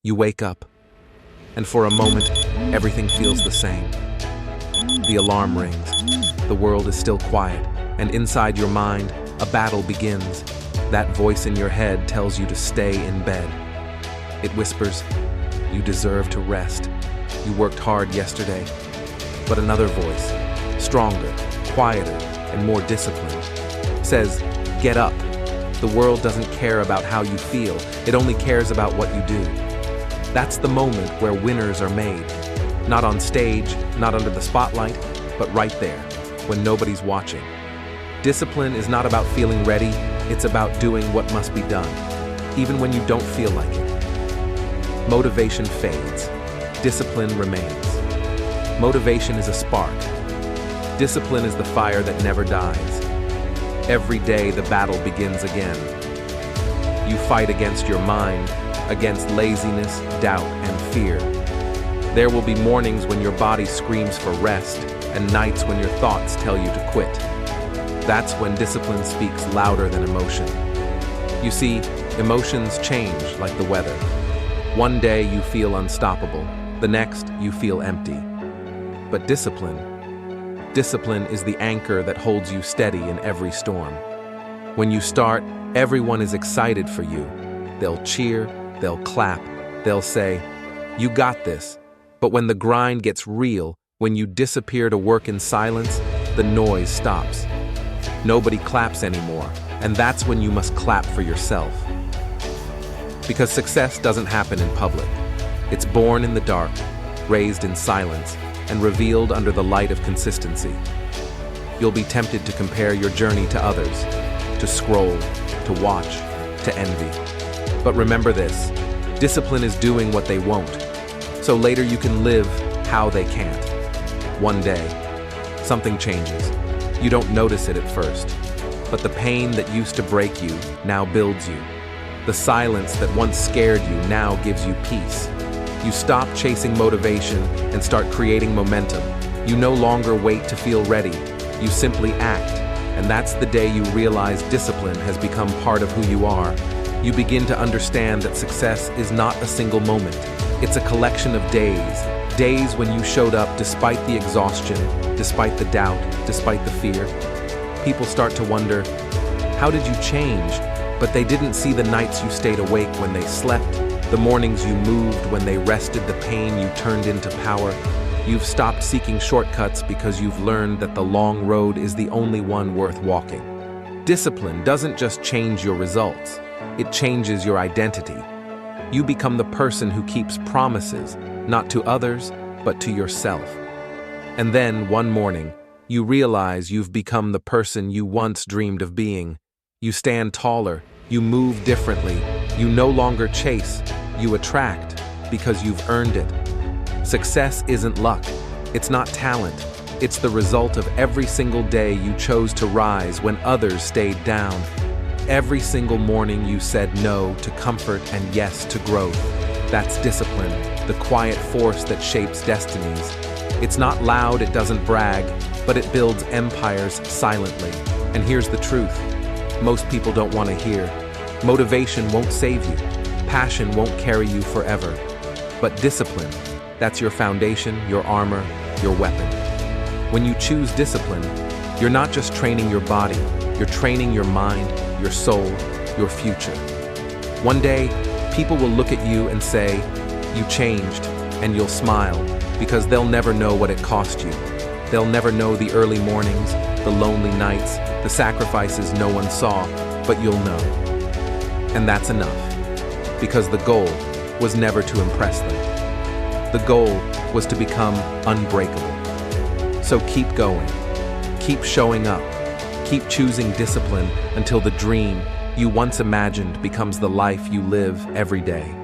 You wake up, and for a moment, everything feels the same. The alarm rings, the world is still quiet, and inside your mind, a battle begins. That voice in your head tells you to stay in bed. It whispers, you deserve to rest. You worked hard yesterday. But another voice, stronger, quieter, and more disciplined, says, get up. The world doesn't care about how you feel, it only cares about what you do. That's the moment where winners are made. Not on stage, not under the spotlight, but right there, when nobody's watching. Discipline is not about feeling ready, it's about doing what must be done, even when you don't feel like it. Motivation fades, discipline remains. Motivation is a spark. Discipline is the fire that never dies. Every day the battle begins again. You fight against your mind, against laziness, doubt, and fear. There will be mornings when your body screams for rest, and nights when your thoughts tell you to quit. That's when discipline speaks louder than emotion. You see, emotions change like the weather. One day you feel unstoppable, the next you feel empty. But discipline is the anchor that holds you steady in every storm. When you start, everyone is excited for you. They'll cheer, they'll clap, they'll say, you got this. But when the grind gets real, when you disappear to work in silence, the noise stops. Nobody claps anymore, and that's when you must clap for yourself. Because success doesn't happen in public. It's born in the dark, raised in silence, and revealed under the light of consistency. You'll be tempted to compare your journey to others, to scroll, to watch, to envy. But remember this, discipline is doing what they won't, so later you can live how they can't. One day, something changes. You don't notice it at first, but the pain that used to break you now builds you. The silence that once scared you now gives you peace. You stop chasing motivation and start creating momentum. You no longer wait to feel ready. You simply act, and that's the day you realize discipline has become part of who you are. You begin to understand that success is not a single moment. It's a collection of days. Days when you showed up despite the exhaustion, despite the doubt, despite the fear. People start to wonder, how did you change? But they didn't see the nights you stayed awake when they slept, the mornings you moved when they rested, the pain you turned into power. You've stopped seeking shortcuts because you've learned that the long road is the only one worth walking. Discipline doesn't just change your results, it changes your identity. You become the person who keeps promises, not to others, but to yourself. And then, one morning, you realize you've become the person you once dreamed of being. You stand taller, you move differently, you no longer chase, you attract, because you've earned it. Success isn't luck, it's not talent, it's the result of every single day you chose to rise when others stayed down. Every single morning you said no to comfort and yes to growth. That's discipline, the quiet force that shapes destinies. It's not loud, it doesn't brag, but it builds empires silently. And here's the truth. Most people don't want to hear. Motivation won't save you. Passion won't carry you forever. But discipline, that's your foundation, your armor, your weapon. When you choose discipline, you're not just training your body, you're training your mind, your soul, your future. One day, people will look at you and say, you changed, and you'll smile, because they'll never know what it cost you. They'll never know the early mornings, the lonely nights, the sacrifices no one saw, but you'll know. And that's enough, because the goal was never to impress them. The goal was to become unbreakable. So keep going, keep showing up, keep choosing discipline until the dream you once imagined becomes the life you live every day.